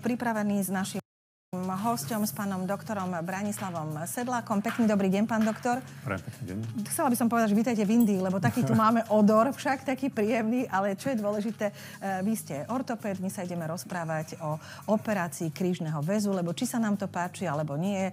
pripravení s našim hosťom, s pánom doktorom Branislavom Sedlákom. Pekný dobrý deň, pán doktor. Pekný deň. Chcela by som povedať, že vítajte v Indii, lebo taký tu máme odor, však taký príjemný, ale čo je dôležité, vy ste ortopéd, my sa ideme rozprávať o operácii krížneho väzu, lebo či sa nám to páči, alebo nie,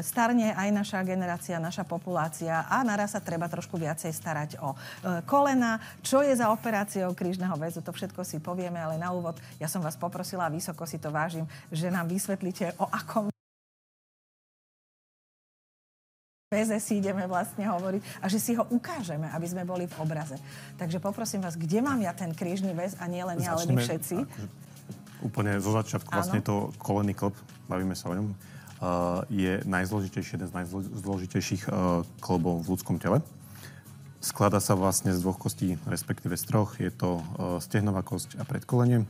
starne aj naša generácia, naša populácia a naraz sa treba trošku viacej starať o kolena. Čo je za operáciou krížneho väzu, to všetko si povieme, ale na úvod ja som vás poprosila, vysoko si to vážim, že nám vysvetlíte, o akom väze si ideme vlastne hovoriť a že si ho ukážeme, aby sme boli v obraze. Takže poprosím vás, kde mám ja ten krížny väz a nie len ja, ale my všetci? Úplne zo začiatku, vlastne to kolenný klb, bavíme sa o ňom, je najdôležitejší, jeden z najdôležitejších klbov v ľudskom tele. Skladá sa vlastne z dvoch kostí, respektíve z troch. Je to stehnová kosť a predkolenie.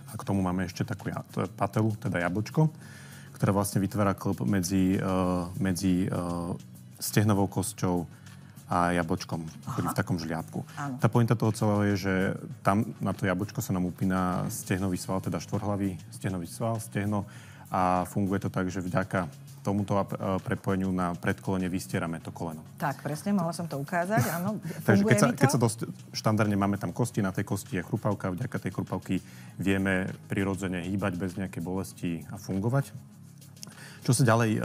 A k tomu máme ešte takú patelu, teda jablčko, ktorá vlastne vytvára klb medzi stehnovou kosťou a jablčkom, ktorý v takom žliapku. Áno. Tá pointa toho celého je, že tam na to jablčko sa nám upína stehnový sval, teda štvorhlavý stehnový sval, stehno, a funguje to tak, že vďaka tomuto prepojeniu na predkolene vystierame to koleno. Tak, presne, mala som to ukázať, áno. Takže keď sa štandardne máme tam kosti, na tej kosti je chrupavka, vďaka tej chrupavky vieme prirodzene hýbať bez nejakej bolesti a fungovať. Čo sa ďalej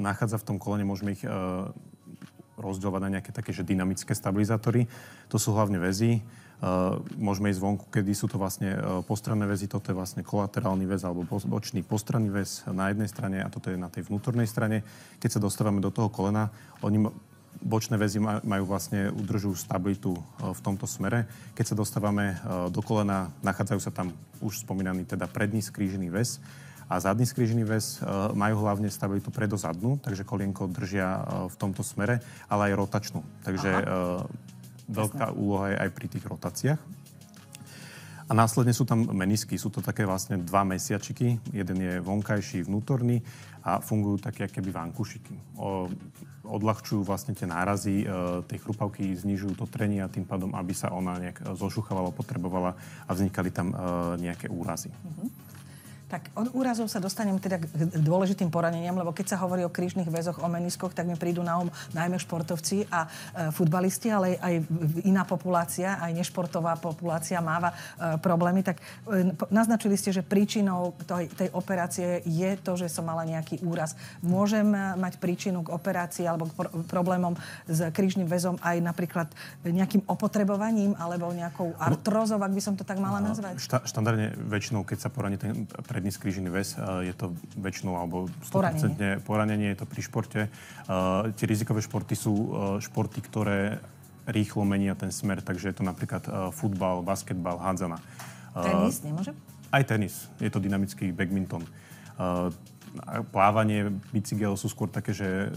nachádza v tom kolene, môžeme ich rozdielovať na nejaké také, že dynamické stabilizátory. To sú hlavne väzy. Môžeme ísť vonku, kedy sú to vlastne postranné väzy, toto je vlastne kolaterálny väz alebo bočný postranný väz na jednej strane a toto je na tej vnútornej strane. Keď sa dostávame do toho kolena, bočné väzy majú vlastne, udržujú stabilitu v tomto smere. Keď sa dostávame do kolena, nachádzajú sa tam už spomínaný teda predný skrížený väz a zadný skrížený väz majú hlavne stabilitu predozadnú, takže kolienko držia v tomto smere, ale aj rotačnú. Takže veľká úloha je aj pri tých rotáciách. A následne sú tam menisky. Sú to také vlastne dva mesiačiky. Jeden je vonkajší, vnútorný a fungujú také akéby vankušiky. Odľahčujú vlastne tie nárazy tej chrupavky, znižujú to trenie a tým pádom, aby sa ona nejak zošuchávala, potrebovala a vznikali tam nejaké úrazy. Tak od úrazov sa dostanem teda k dôležitým poraneniam, lebo keď sa hovorí o krížnych väzoch, o meniskoch, tak mi prídu na najmä športovci a futbalisti, ale aj iná populácia, aj nešportová populácia máva problémy. Tak naznačili ste, že príčinou tej operácie je to, že som mala nejaký úraz. Môžem mať príčinu k operácii alebo k problémom s krížnym väzom aj napríklad nejakým opotrebovaním alebo nejakou artrózou, ak by som to tak mala nazvať? Štandardne väčšinou, keď sa poraní ten predný skrížený väz, je to väčšinou alebo 100% poranenie, je to pri športe. Tie rizikové športy sú športy, ktoré rýchlo menia ten smer, takže je to napríklad futbal, basketbal, hádzana. Tenis nemôže? Aj tenis. Je to dynamický badminton. Plávanie, bicykel sú skôr také, že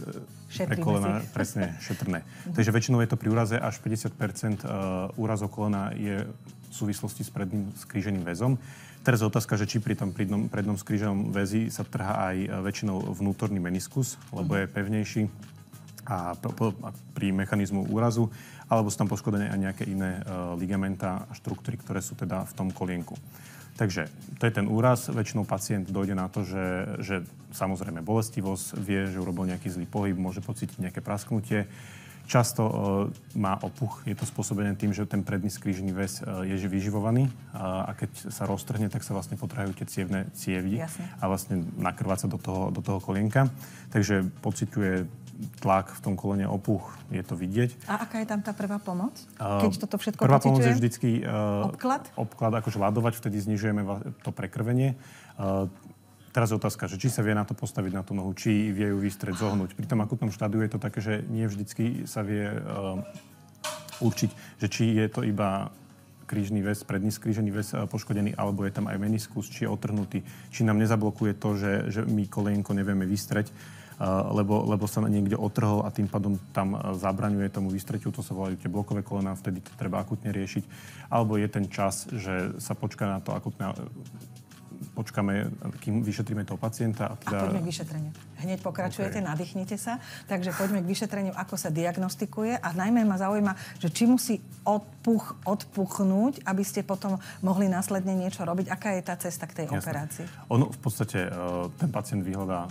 pre kolena presne šetrné. Takže väčšinou je to pri úraze, až 50% úrazov kolena je v súvislosti s predným skríženým väzom. Teraz je otázka, že či pri tom prednom skríženom väzi sa trhá aj väčšinou vnútorný meniskus, lebo je pevnejší a pri mechanizmu úrazu, alebo sú tam poškodené aj nejaké iné ligamenta a štruktúry, ktoré sú teda v tom kolienku. Takže to je ten úraz. Väčšinou pacient dojde na to, že samozrejme bolestivosť, vie, že urobil nejaký zlý pohyb, môže pocítiť nejaké prasknutie. Často má opuch. Je to spôsobené tým, že ten predný skrížený väz je vyživovaný a keď sa roztrhne, tak sa vlastne potrhajú tie cievne cievy. Jasne. A vlastne nakrváca do toho kolienka. Takže pociťuje tlak v tom kolene, opuch, je to vidieť. A aká je tam tá prvá pomoc? Keď toto všetko prvá pomoc je vždycky obklad, akože ľadovať, vtedy znižujeme to prekrvenie. Teraz je otázka, že či sa vie na to postaviť na tú nohu, či vie ju vystrieť, zohnúť. Pri tom akutnom štádiu je to také, že nie vždycky sa vie určiť, že či je to iba krížny väz, predný skrížený väz poškodený, alebo je tam aj meniskus, či je otrhnutý, či nám nezablokuje to, že my kolienko nevieme vystreť, lebo sa niekde otrhol a tým pádom tam zabraňuje tomu vystretiu, to sa volajú tie blokové kolená, vtedy to treba akutne riešiť. Alebo je ten čas, že sa počká na to akutné počkáme, kým vyšetríme toho pacienta. A poďme k vyšetreniu. Hneď pokračujete, nadýchnite sa. Takže poďme k vyšetreniu, ako sa diagnostikuje. A najmä ma zaujíma, že či musí odpuchnúť, aby ste potom mohli následne niečo robiť. Aká je tá cesta k tej operácii? Ono v podstate, ten pacient vyhľadá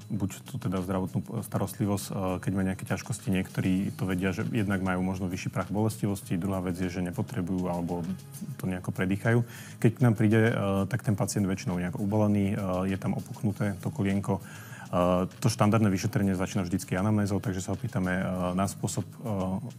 buď tu teda zdravotnú starostlivosť, keď má nejaké ťažkosti. Niektorí to vedia, že jednak majú možno vyšší prach bolestivosti, druhá vec je, že nepotrebujú alebo to nejako predýchajú. Keď k nám príde, tak ten pacient väčšinou nejako ubolený, je tam opuchnuté to kolienko. To štandardné vyšetrenie začína vždycky anamnézou, takže sa opýtame na spôsob...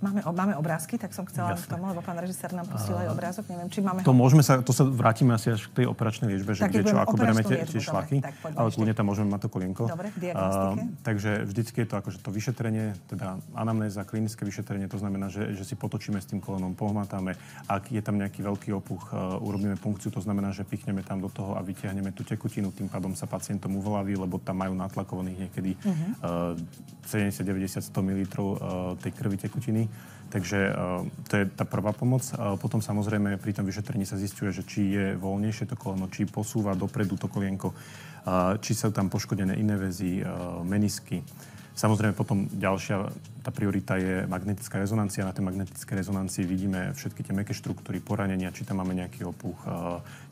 Máme obrázky, tak som chcela k tomu, lebo pán režisér nám pustil aj obrázok. Neviem, či máme... To sa vrátime asi až k tej operačnej liečbe, že kde čo, ako bereme tie šlachy, ale kľudne tam môžeme mať to kolienko. Dobre, diagnostike. Takže vždycky je to akože to vyšetrenie, teda anamnéza, klinické vyšetrenie, to znamená, že si potočíme s tým kolenom, pohmatáme. Ak je tam nejaký veľký opuch, urobíme punkciu, to znamená, že pichneme tam do toho a vytiahneme tú tekutinu, tým pádom sa pacientom uvolaví, lebo tam majú natlakovaných niekedy 70, 90, 100 ml tej krvi tekutiny. Takže to je tá prvá pomoc. Potom samozrejme pri tom vyšetrení sa zisťuje, že či je voľnejšie to koleno, či posúva dopredu to kolienko, či sú tam poškodené iné väzy, menisky. Samozrejme potom ďalšia tá priorita je magnetická rezonancia. Na tej magnetickej rezonancii vidíme všetky tie mäkké štruktúry poranenia, či tam máme nejaký opuch,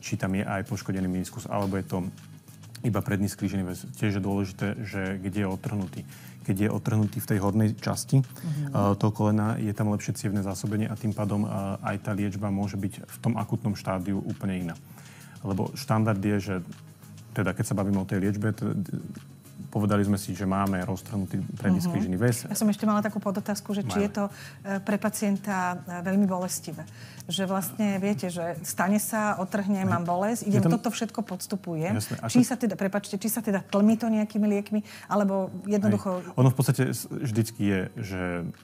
či tam je aj poškodený meniskus, alebo je to iba predný skrížený väz. Tiež je dôležité, že kde je otrhnutý. Keď je otrhnutý v tej hornej časti toho kolena, je tam lepšie cievne zásobenie a tým pádom aj tá liečba môže byť v tom akutnom štádiu úplne iná. Lebo štandard je, že teda keď sa bavíme o tej liečbe, povedali sme si, že máme roztrhnutý predný skrížený väz. Ja som ešte mala takú podotázku, že či je to pre pacienta veľmi bolestivé. Že vlastne viete, že stane sa, otrhne, mám bolesť, toto všetko podstupujem. Jasné, či sa teda tlmí to nejakými liekmi, alebo jednoducho... Ono v podstate vždycky je, že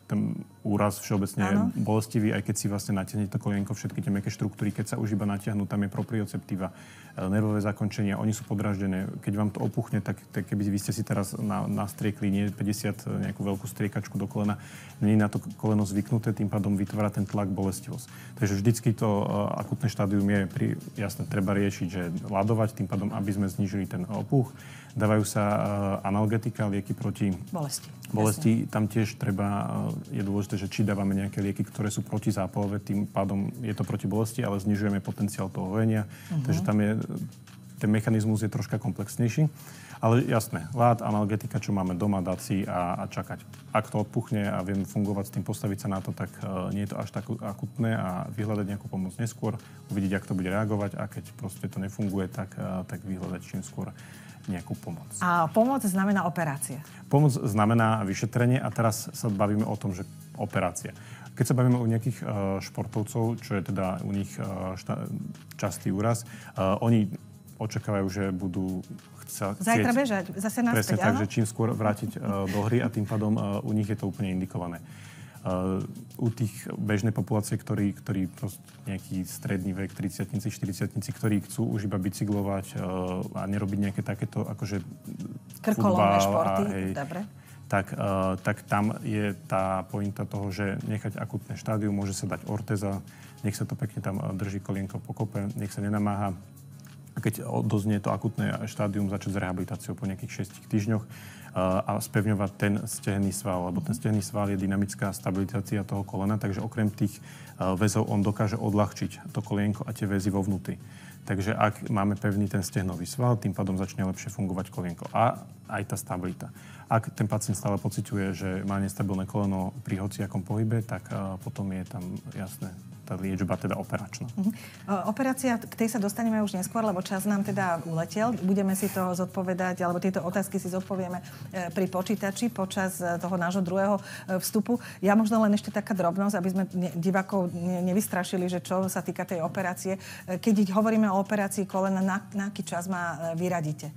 ten úraz všeobecne je bolestivý, aj keď si vlastne natiahnete to kolienko, všetky tie mäkké štruktúry, keď sa už iba natiahnú, tam je proprioceptíva, nervové zakončenia, oni sú podráždené. Keď vám to opuchne, tak keby vy ste si teraz nastriekli nie 50 nejakú veľkú striekačku do kolena, nie je na to koleno zvyknuté, tým pádom vytvára ten tlak, bolestivosť. Takže vždycky to akutné štádium je jasne, treba riešiť, že ľadovať, tým pádom, aby sme znížili ten opuch. Dávajú sa analgetika, lieky proti bolesti. Tam tiež je dôležité, že či dávame nejaké lieky, ktoré sú protizápalové, tým pádom je to proti bolesti, ale znižujeme potenciál toho hojenia. Takže tam ten mechanizmus je troška komplexnejší. Ale jasné, lád, analgetika, čo máme doma, dať si a čakať. Ak to odpuchne a viem fungovať s tým, postaviť sa na to, tak nie je to až tak akutné a vyhľadať nejakú pomoc neskôr, uvidieť, ako to bude reagovať a keď proste to nefunguje, tak vyhľadať čím skôr nejakú pomoc. A pomoc znamená operácia? Pomoc znamená vyšetrenie a teraz sa bavíme o tom, že operácia. Keď sa bavíme o nejakých športovcov, čo je teda u nich častý úraz, oni očakávajú, že budú zajtra bežať, zase naspäť, presne tak, že čím skôr vrátiť do hry a tým pádom u nich je to úplne indikované. U tých bežnej populácie, ktorí proste nejaký stredný vek, 30-tnici, 40-tnici, ktorí chcú už iba bicyklovať a nerobiť nejaké takéto akože krkolové športy, dobre. Tak tam je tá pointa toho, že nechať akutné štádium, môže sa dať ortéza, nech sa to pekne tam drží kolienko pokope, nech sa nenamáha. A keď doznie to akutné štádium, začať s rehabilitáciou po nejakých 6 týždňoch a spevňovať ten stehný sval, lebo ten stehný sval je dynamická stabilizácia toho kolena, takže okrem tých väzov on dokáže odľahčiť to kolienko a tie väzy vo vnútri. Takže ak máme pevný ten stehnový sval, tým pádom začne lepšie fungovať kolienko a aj tá stabilita. Ak ten pacient stále pociťuje, že má nestabilné koleno pri hociakom pohybe, tak potom je tam jasné tá liečba teda operačná. Operácia, k tej sa dostaneme už neskôr, lebo čas nám teda uletel. Budeme si to zodpovedať, alebo tieto otázky si zodpovieme pri počítači počas toho nášho druhého vstupu. Ja možno len ešte taká drobnosť, aby sme divákov nevystrašili, že čo sa týka tej operácie. Keď hovoríme o operácii kolena, na aký čas ma vyradíte?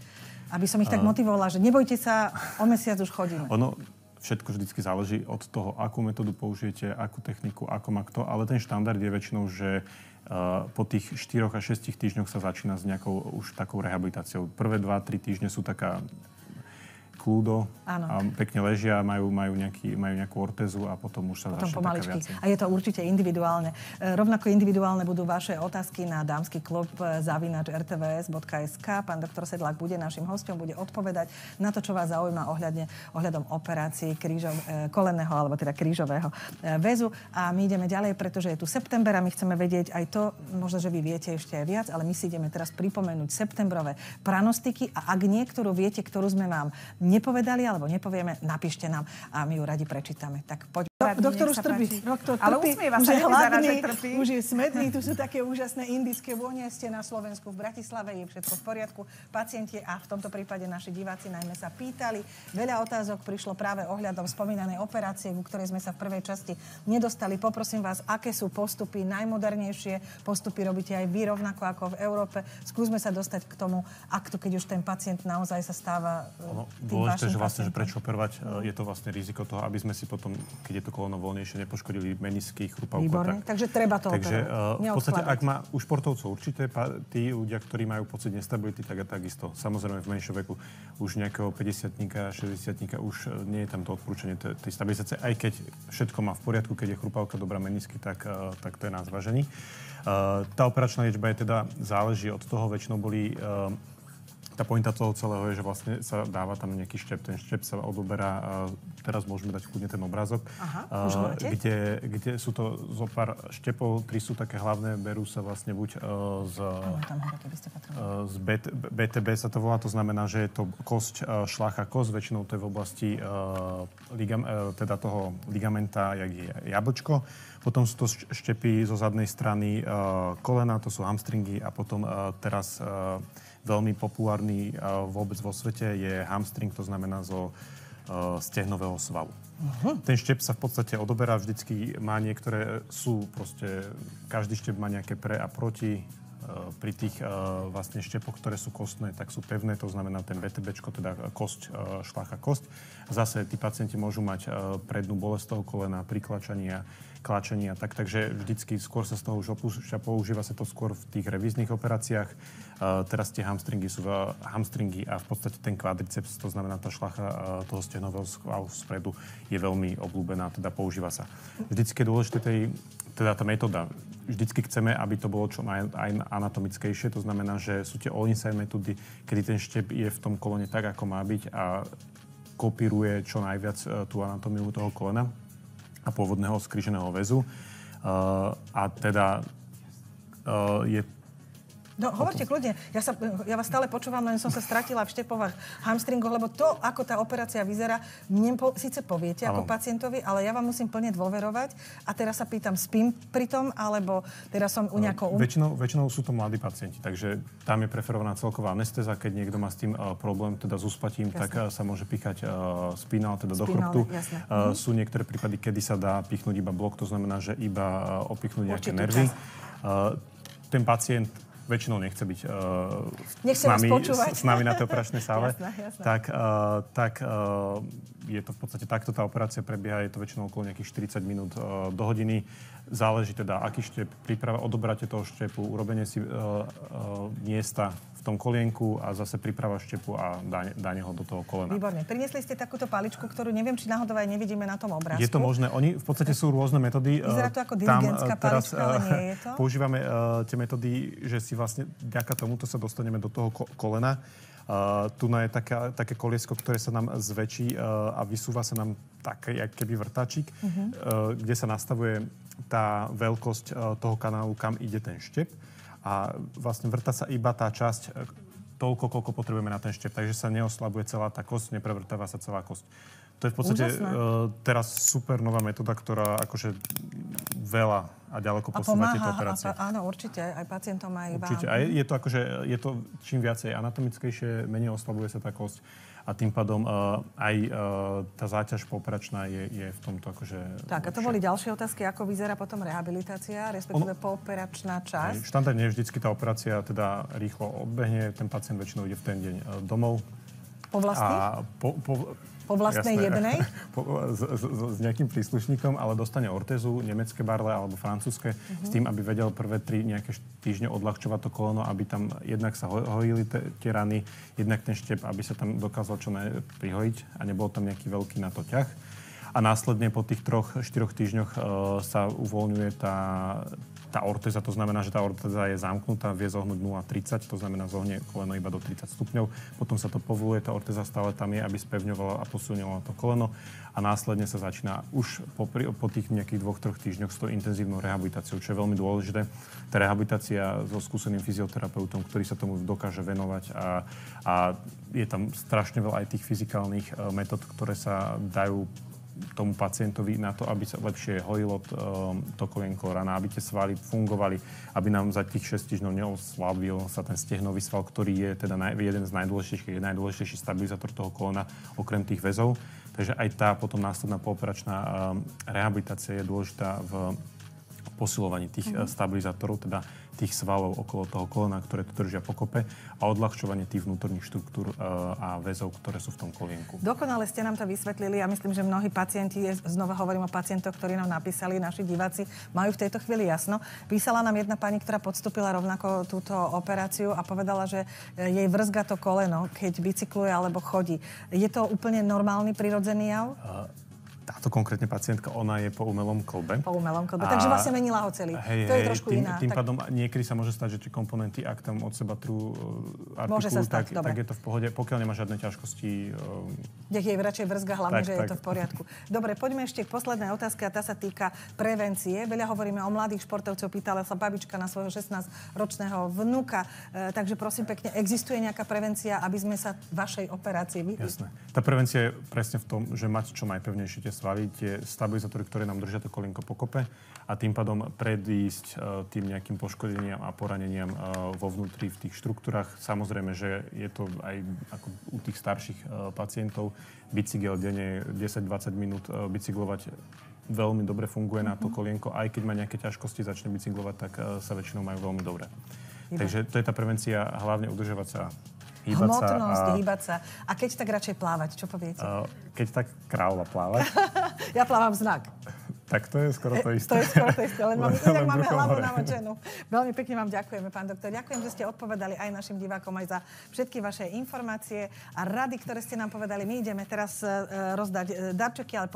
Aby som ich tak motivovala, že nebojte sa, o mesiac už chodíme. Všetko vždycky záleží od toho, akú metódu použijete, akú techniku, ako má kto, ale ten štandard je väčšinou, že po tých 4 a 6 týždňoch sa začína s nejakou už takou rehabilitáciou. Prvé 2-3 týždne sú taká kľúdo a pekne ležia, majú nejakú ortézu a potom už sa začne taká viacej. A je to určite individuálne. Rovnako individuálne budú vaše otázky na damskyklub@rtvs.sk. Pán doktor Sedlák bude našim hosťom, bude odpovedať na to, čo vás zaujíma ohľadom operácií kolenného alebo teda krížového väzu. A my ideme ďalej, pretože je tu september a my chceme vedieť aj to, možno, že vy viete ešte aj viac, ale my si ideme teraz pripomenúť septembrové pranostiky a ak niektorú viete, ktorú sme vám nepovedali alebo nepovieme, napíšte nám a my ju radi prečítame. Tak poď. Doktor už trpí. Ale usmieva sa, nevyzerá, že trpí. Už je smedný, tu sú také úžasné indické vône, ste na Slovensku, v Bratislave, je všetko v poriadku. Pacienti a v tomto prípade naši diváci najmä sa pýtali. Veľa otázok prišlo práve ohľadom spomínanej operácie, ku ktorej sme sa v prvej časti nedostali. Poprosím vás, aké sú postupy najmodernejšie, postupy robíte aj vy rovnako ako v Európe. Skúsme sa dostať k tomu aktu, keď už ten pacient naozaj sa stáva tým dôležité, vašim že vlastne, že pacientom. prečo operovať, je to vlastne riziko toho, aby sme si potom, keď je to kolono voľnejšie, nepoškodili menisky, chrupavku. Výborne, takže treba to Takže operovať. v podstate, ak má u športovcov určite, tí ľudia, ktorí majú pocit nestability, tak a takisto. Samozrejme v menšom veku už nejakého 50-tníka, 60-tníka už nie je tam to odporúčanie tej stabilizácie, aj keď všetko má v poriadku, keď je chrupavka, dobrá menisky, tak to je na zvážení. Tá operačná liečba je teda záleží od toho, väčšinou boli tá pointa toho celého je, že vlastne sa dáva tam nejaký štep. Ten štep sa odoberá, teraz môžeme dať kľudne ten obrázok, kde sú to zo pár štepov, 3 sú také hlavné, berú sa vlastne buď z BTB sa to volá, to znamená, že je to kosť, šľacha kosť, väčšinou to je v oblasti teda toho ligamenta, jak je jablčko. Potom sú to štepy zo zadnej strany kolena, to sú hamstringy a potom teraz veľmi populárny vôbec vo svete je hamstring, to znamená zo stehnového svalu. Ten štep sa v podstate odoberá, vždycky má niektoré, každý štep má nejaké pre a proti. Pri tých vlastne štepoch, ktoré sú kostné, tak sú pevné, to znamená ten BTBčko, teda kosť, šľacha kosť. Zase tí pacienti môžu mať prednú bolesť toho kolena, priklačania, kláčania, takže vždycky skôr sa z toho už opúšťa, používa sa to skôr v tých revíznych operáciách. Teraz tie hamstringy sú hamstringy a v podstate ten kvadriceps, to znamená tá šľacha toho stehnového svalu spredu, je veľmi obľúbená, teda používa sa. Vždycky je dôležité teda tá metóda. Vždycky chceme, aby to bolo čo aj anatomickejšie, to znamená, že sú tie all-inside metódy, kedy ten štep je v tom kolene tak, ako má byť a kopíruje čo najviac tú anatómiu toho kolena a pôvodného skríženého väzu. A teda je... No, hovorte kľudne. Ja vás stále počúvam, len som sa stratila v štepovách hamstringoch, lebo to, ako tá operácia vyzerá, mne síce poviete ako pacientovi, ale ja vám musím plne dôverovať. A teraz sa pýtam, spím pri tom, alebo teraz som u nejakou... Väčšinou sú to mladí pacienti, takže tam je preferovaná celková anestéza. Keď niekto má s tým problém, teda s uspatím, tak sa môže píchať spinál, teda do chrbtu. Sú niektoré prípady, kedy sa dá pichnúť iba blok, to znamená, že iba opichnúť nejaké nervy. Ten pacient väčšinou nechce byť s nami na tej operačnej sále. Jasné. Tak je to v podstate takto tá operácia prebieha, je to väčšinou okolo nejakých 40 minút do hodiny. Záleží teda, aký štep, príprava, odobratie toho štepu, urobenie si miesta v tom kolienku a zase príprava štepu a danie ho do toho kolena. Výborne. Priniesli ste takúto paličku, ktorú neviem, či náhodou aj nevidíme na tom obrázku. Je to možné. Oni v podstate sú rôzne metódy. Vyzerá to ako dirigentská palička, ale nie je to. Používame tie metódy, že si vlastne vďaka tomuto sa dostaneme do toho kolena. Tu je také koliesko, ktoré sa nám zväčší a vysúva sa nám také, jak keby vrtačík, kde sa nastavuje tá veľkosť toho kanálu, kam ide ten štep. A vlastne vrta sa iba tá časť toľko, koľko potrebujeme na ten štep. Takže sa neoslabuje celá tá kosť, neprevrtáva sa celá kosť. To je v podstate teraz super nová metóda, ktorá akože veľa a ďaleko posúva tieto operácie. Áno, určite. Aj pacientom, aj vám. Určite. A je to čím viacej anatomickejšie, menej oslabuje sa tá kosť. A tým pádom aj tá záťaž pooperačná je v tomto akože... Tak, a to boli ďalšie otázky, ako vyzerá potom rehabilitácia, respektíve pooperačná časť. Štandardne vždycky tá operácia teda rýchlo odbehne, ten pacient väčšinou ide v ten deň domov. Po vlastných? Po vlastnej jednej? S nejakým príslušníkom, ale dostane ortézu, nemecké barle alebo francúzske, s tým, aby vedel prvé 3 nejaké týždne odľahčovať to koleno, aby tam jednak sa hojili tie rany, jednak ten štep, aby sa tam dokázal čo prihojiť a nebol tam nejaký veľký na to ťah. A následne po tých 3-4 týždňoch sa uvoľňuje tá ortéza, to znamená, že tá ortéza je zamknutá, vie zohnúť 0,30, to znamená zohne koleno iba do 30 stupňov. Potom sa to povoluje, tá ortéza stále tam je, aby spevňovala a posilňovala to koleno. A následne sa začína už po tých nejakých 2-3 týždňoch s tou intenzívnou rehabilitáciou, čo je veľmi dôležité. Tá rehabilitácia so skúseným fyzioterapeutom, ktorý sa tomu dokáže venovať a je tam strašne veľa aj tých fyzikálnych metód, ktoré sa dajú tomu pacientovi na to, aby sa lepšie hojilo to kolienko rana, aby tie svaly fungovali, aby nám za tých 6 týždňov neoslabil sa ten stehnový sval, ktorý je teda jeden z najdôležitejší stabilizátor toho kolena, okrem tých väzov. Takže aj tá potom následná pooperačná rehabilitácia je dôležitá v posilovaní tých stabilizátorov, teda tých svalov okolo toho kolena, ktoré to držia pokope a odľahčovanie tých vnútorných štruktúr a väzov, ktoré sú v tom kolienku. Dokonale ste nám to vysvetlili a myslím, že mnohí pacienti, znova hovorím o pacientoch, ktorí nám napísali, naši diváci, majú v tejto chvíli jasno. Písala nám jedna pani, ktorá podstúpila rovnako túto operáciu a povedala, že jej vrzga to koleno, keď bicykluje alebo chodí. Je to úplne normálny, prirodzený jav? Táto konkrétne pacientka, ona je po umelom klbe. Po umelom klbe. Takže vlastne menila ho celý. To je trošku iná. Tým pádom niekedy sa môže stať, že tie komponenty, ak tam od seba trú artikulu, tak je to v pohode. Pokiaľ nemá žiadne ťažkosti. Nech jej radšej vrzga, hlavne, že je to v poriadku. Dobre, poďme ešte k poslednej otázke a tá sa týka prevencie. Veľa hovoríme o mladých športovcov. Pýtala sa babička na svojho 16-ročného vnuka. Takže prosím pekne, existuje nejaká prevencia, aby sme sa vašej operácii vyhli? Jasné. Tá prevencia je presne v tom, že mať čo najpevnejšie tie svaly, tie stabilizátory, ktoré nám držia to kolienko pokope a tým pádom predísť tým nejakým poškodeniam a poraneniam vo vnútri v tých štruktúrach. Samozrejme, že je to aj ako u tých starších pacientov. Bicykel denne 10-20 minút bicyklovať veľmi dobre funguje na to kolienko. Aj keď má nejaké ťažkosti, začne bicyklovať, tak sa väčšinou majú veľmi dobre. Takže to je tá prevencia, hlavne udržovať sa, hýbať sa. A keď tak radšej plávať, čo poviete? Keď tak kráľa plávať. Ja plávam znak. Tak to je skoro to isté. To je skoro to isté, len inak máme hlavu namočenú. Veľmi pekne vám ďakujeme, pán doktor. Ďakujem, že ste odpovedali aj našim divákom, aj za všetky vaše informácie a rady, ktoré ste nám povedali. My ideme teraz rozdať darčeky, ale